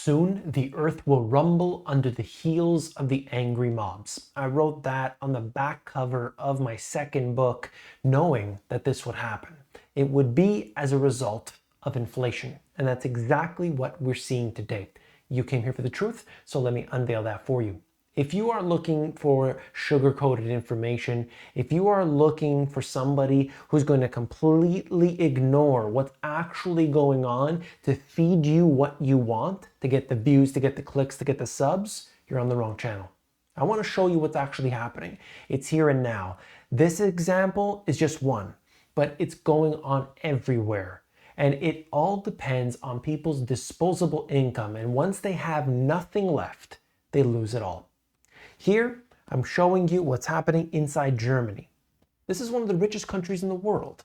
Soon the earth will rumble under the heels of the angry mobs. I wrote that on the back cover of my second book, knowing that this would happen. It would be as a result of inflation. And that's exactly what we're seeing today. You came here for the truth, so let me unveil that for you. If you are looking for sugar-coated information, if you are looking for somebody who's going to completely ignore what's actually going on to feed you what you want, to get the views, to get the clicks, to get the subs, you're on the wrong channel. I want to show you what's actually happening. It's here and now. This example is just one, but it's going on everywhere. And it all depends on people's disposable income. And once they have nothing left, they lose it all. Here, I'm showing you what's happening inside Germany. This is one of the richest countries in the world.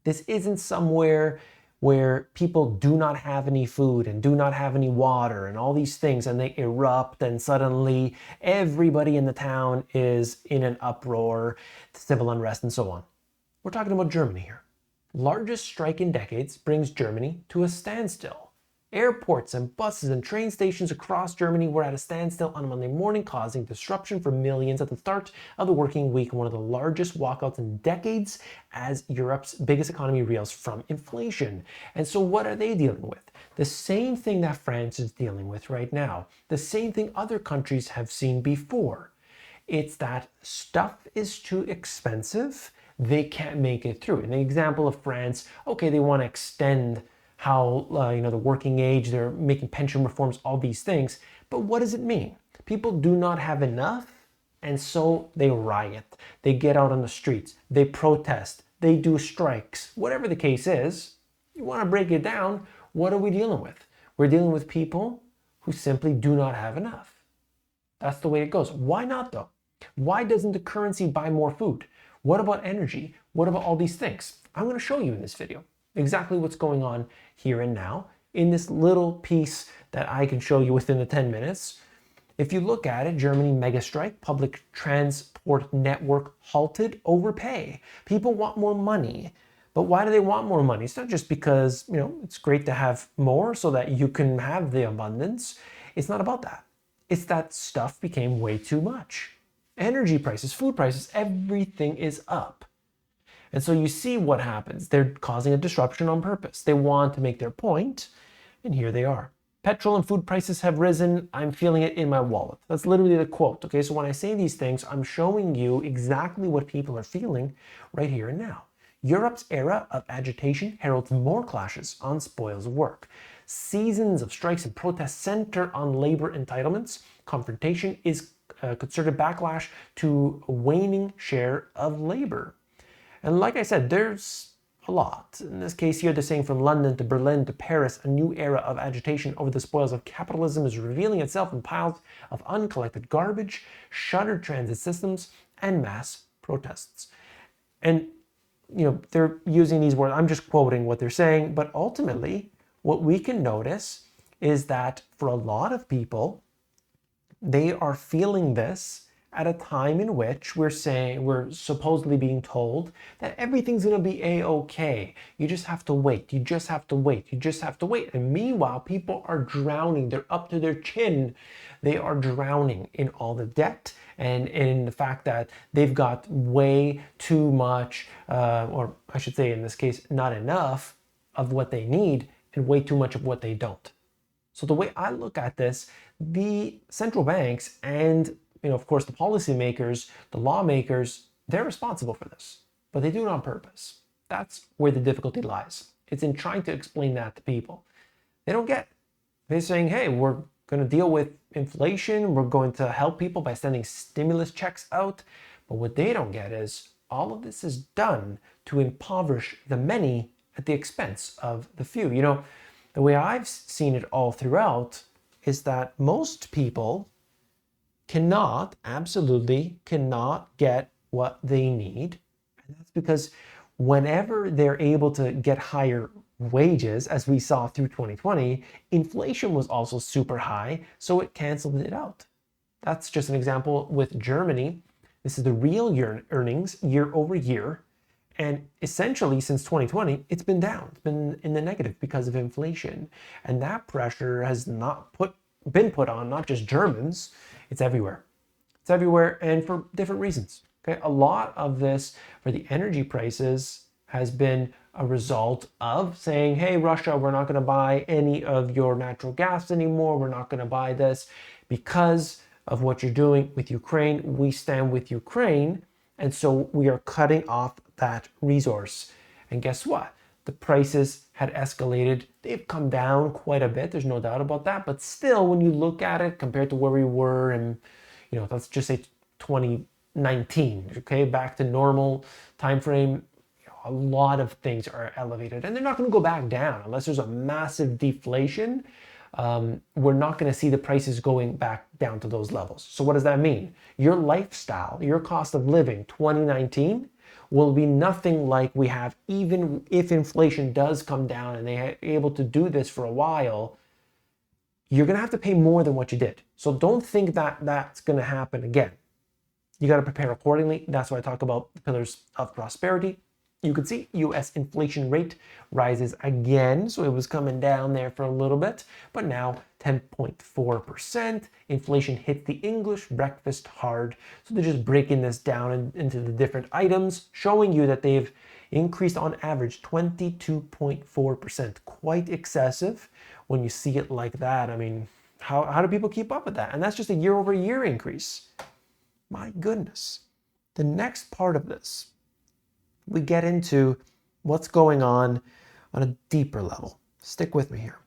This isn't somewhere where people do not have any food and do not have any water and all these things, and they erupt and suddenly everybody in the town is in an uproar, civil unrest and so on. We're talking about Germany here. Largest strike in decades brings Germany to a standstill. Airports and buses and train stations across Germany were at a standstill on Monday morning, causing disruption for millions at the start of the working week, one of the largest walkouts in decades as Europe's biggest economy reels from inflation. And so what are they dealing with? The same thing that France is dealing with right now. The same thing other countries have seen before. It's that stuff is too expensive. They can't make it through. In the example of France, okay, they want to extend how the working age, they're making pension reforms, all these things. But what does it mean? People do not have enough, and so they riot. They get out on the streets. They protest. They do strikes. Whatever the case is, you want to break it down, what are we dealing with? We're dealing with people who simply do not have enough. That's the way it goes. Why not though? Why doesn't the currency buy more food? What about energy? What about all these things? I'm going to show you in this video exactly what's going on here and now in this little piece that I can show you within the 10 minutes. If you look at it, Germany mega strike, public transport network halted, overpay. People want more money. But why do they want more money? It's not just because, it's great to have more so that you can have the abundance. It's not about that. It's that stuff became way too much. Energy prices, food prices, everything is up. And so you see what happens. They're causing a disruption on purpose. They want to make their point, and here they are. Petrol and food prices have risen. I'm feeling it in my wallet. That's literally the quote. Okay, so when I say these things, I'm showing you exactly what people are feeling right here and now. Europe's era of agitation heralds more clashes on spoils of work. Seasons of strikes and protests center on labor entitlements. Confrontation is a concerted backlash to a waning share of labor. And like I said, there's a lot. In this case here, they're saying from London to Berlin to Paris, a new era of agitation over the spoils of capitalism is revealing itself in piles of uncollected garbage, shuttered transit systems, and mass protests. And, they're using these words. I'm just quoting what they're saying. But ultimately, what we can notice is that for a lot of people, they are feeling this at a time in which we're supposedly being told that everything's going to be a-okay. You just have to wait. You just have to wait. You just have to wait. And meanwhile, people are drowning. They're up to their chin. They are drowning in all the debt and in the fact that they've got way too much, or I should say in this case, not enough of what they need and way too much of what they don't. So the way I look at this, the central banks and of course, the policymakers, the lawmakers, they're responsible for this, but they do it on purpose. That's where the difficulty lies. It's in trying to explain that to people. They don't get it. They're saying, hey, we're going to deal with inflation. We're going to help people by sending stimulus checks out. But what they don't get is all of this is done to impoverish the many at the expense of the few. The way I've seen it all throughout is that most people absolutely cannot get what they need. And that's because whenever they're able to get higher wages, as we saw through 2020, inflation was also super high, so it canceled it out. That's just an example with Germany. This is the real earnings year over year. And essentially, since 2020, it's been down. It's been in the negative because of inflation. And that pressure has not been put on not just Germans, it's everywhere. It's everywhere and for different reasons. Okay, a lot of this for the energy prices has been a result of saying, hey, Russia, we're not going to buy any of your natural gas anymore. We're not going to buy this because of what you're doing with Ukraine. We stand with Ukraine. And so we are cutting off that resource. And guess what? The prices had escalated. They've come down quite a bit. There's no doubt about that. But still, when you look at it compared to where we were in, let's just say 2019, okay, back to normal time frame, a lot of things are elevated. And they're not going to go back down unless there's a massive deflation. We're not going to see the prices going back down to those levels. So what does that mean? Your lifestyle, your cost of living 2019 will be nothing like we have, even if inflation does come down and they're able to do this for a while. You're going to have to pay more than what you did. So don't think that that's going to happen again. You got to prepare accordingly. That's why I talk about the pillars of prosperity. You can see US inflation rate rises again. So it was coming down there for a little bit, but now 10.4%. Inflation hits the English breakfast hard. So they're just breaking this down into the different items, showing you that they've increased on average 22.4%. Quite excessive when you see it like that. I mean, how do people keep up with that? And that's just a year over year increase. My goodness. The next part of this, we get into what's going on a deeper level. Stick with me here.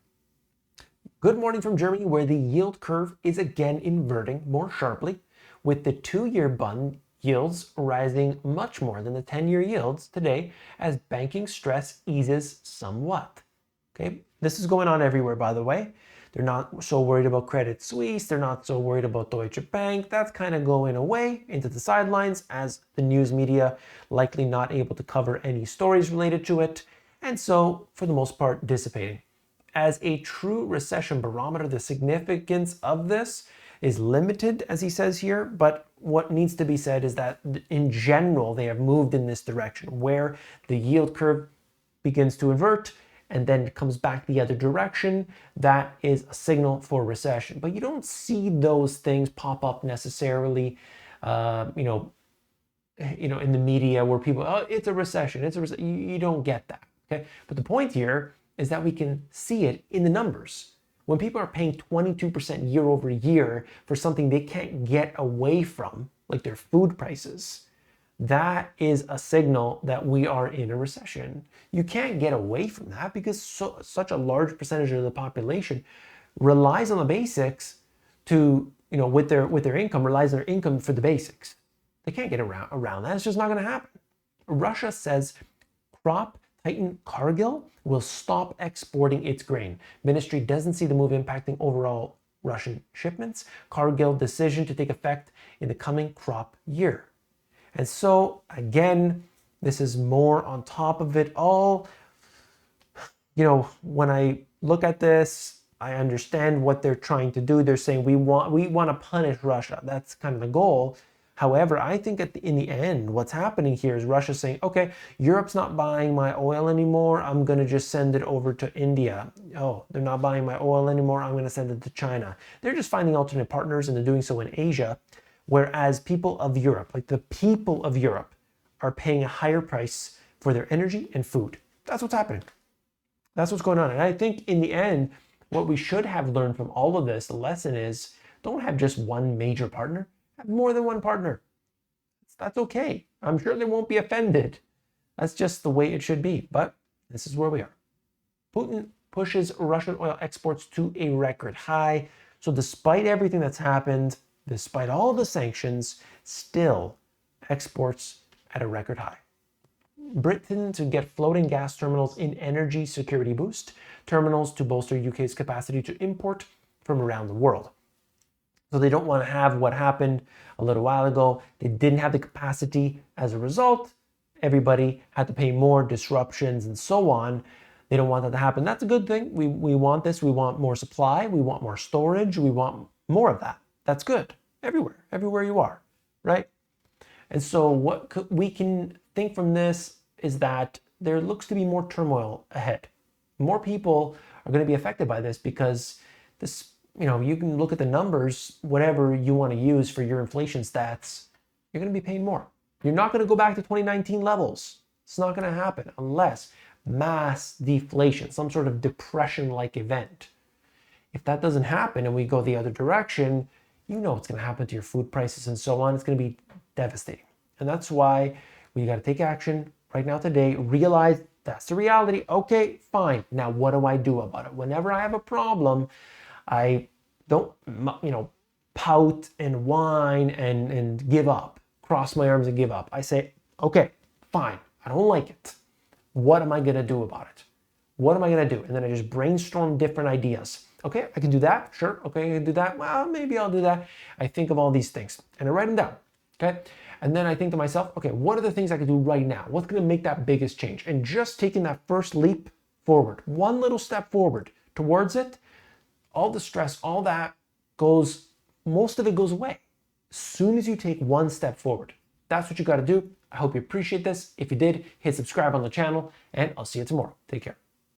Good morning from Germany, where the yield curve is again inverting more sharply, with the 2-year bond yields rising much more than the 10-year yields today as banking stress eases somewhat. Okay, this is going on everywhere, by the way. They're not so worried about Credit Suisse. They're not so worried about Deutsche Bank. That's kind of going away into the sidelines as the news media likely not able to cover any stories related to it. And so, for the most part, dissipating. As a true recession barometer, the significance of this is limited, as he says here. But what needs to be said is that in general, they have moved in this direction where the yield curve begins to invert and then comes back the other direction. That is a signal for recession. But you don't see those things pop up necessarily, in the media where people, oh, it's a recession. You don't get that. Okay. But the point here is that we can see it in the numbers. When people are paying 22% year over year for something they can't get away from, like their food prices, that is a signal that we are in a recession. You can't get away from that because such a large percentage of the population relies on the basics to, with their income, relies on their income for the basics. They can't get around that. It's just not going to happen. Russia says crop titan Cargill will stop exporting its grain. Ministry doesn't see the move impacting overall Russian shipments. Cargill decision to take effect in the coming crop year. And so, again, this is more on top of it all. When I look at this, I understand what they're trying to do. They're saying we want to punish Russia. That's kind of the goal. However, I think in the end, what's happening here is Russia saying, okay, Europe's not buying my oil anymore. I'm going to just send it over to India. Oh, they're not buying my oil anymore. I'm going to send it to China. They're just finding alternate partners, and they're doing so in Asia. Whereas people of Europe, like the people of Europe, are paying a higher price for their energy and food. That's what's happening. That's what's going on. And I think in the end, what we should have learned from all of this, the lesson is don't have just one major partner. Have more than one partner. That's okay. I'm sure they won't be offended. That's just the way it should be. But this is where we are. Putin pushes Russian oil exports to a record high. So despite everything that's happened, despite all the sanctions, still exports at a record high. Britain to get floating gas terminals in energy security boost, terminals to bolster UK's capacity to import from around the world. So they don't want to have what happened a little while ago. They didn't have the capacity. As a result, everybody had to pay more, disruptions and so on. They don't want that to happen. That's a good thing. We want this. We want more supply. We want more storage. We want more of that. That's good. Everywhere you are, right? And so what we can think from this, is that there looks to be more turmoil ahead. More people are going to be affected by this because this, you can look at the numbers, whatever you want to use for your inflation stats, you're going to be paying more. You're not going to go back to 2019 levels. It's not going to happen unless mass deflation, some sort of depression-like event. If that doesn't happen and we go the other direction, what's going to happen to your food prices and so on. It's going to be devastating. And that's why we got to take action right now today, realize that's the reality. Okay, fine. Now, what do I do about it? Whenever I have a problem, I don't, pout and whine and give up, cross my arms and give up. I say, okay, fine. I don't like it. What am I going to do about it? What am I going to do? And then I just brainstorm different ideas. Okay, I can do that. Sure. Okay, I can do that. Well, maybe I'll do that. I think of all these things and I write them down. Okay. And then I think to myself, okay, what are the things I can do right now? What's going to make that biggest change? And just taking that first leap forward, one little step forward towards it, all the stress, all that most of it goes away. As soon as you take one step forward, that's what you got to do. I hope you appreciate this. If you did, hit subscribe on the channel and I'll see you tomorrow. Take care.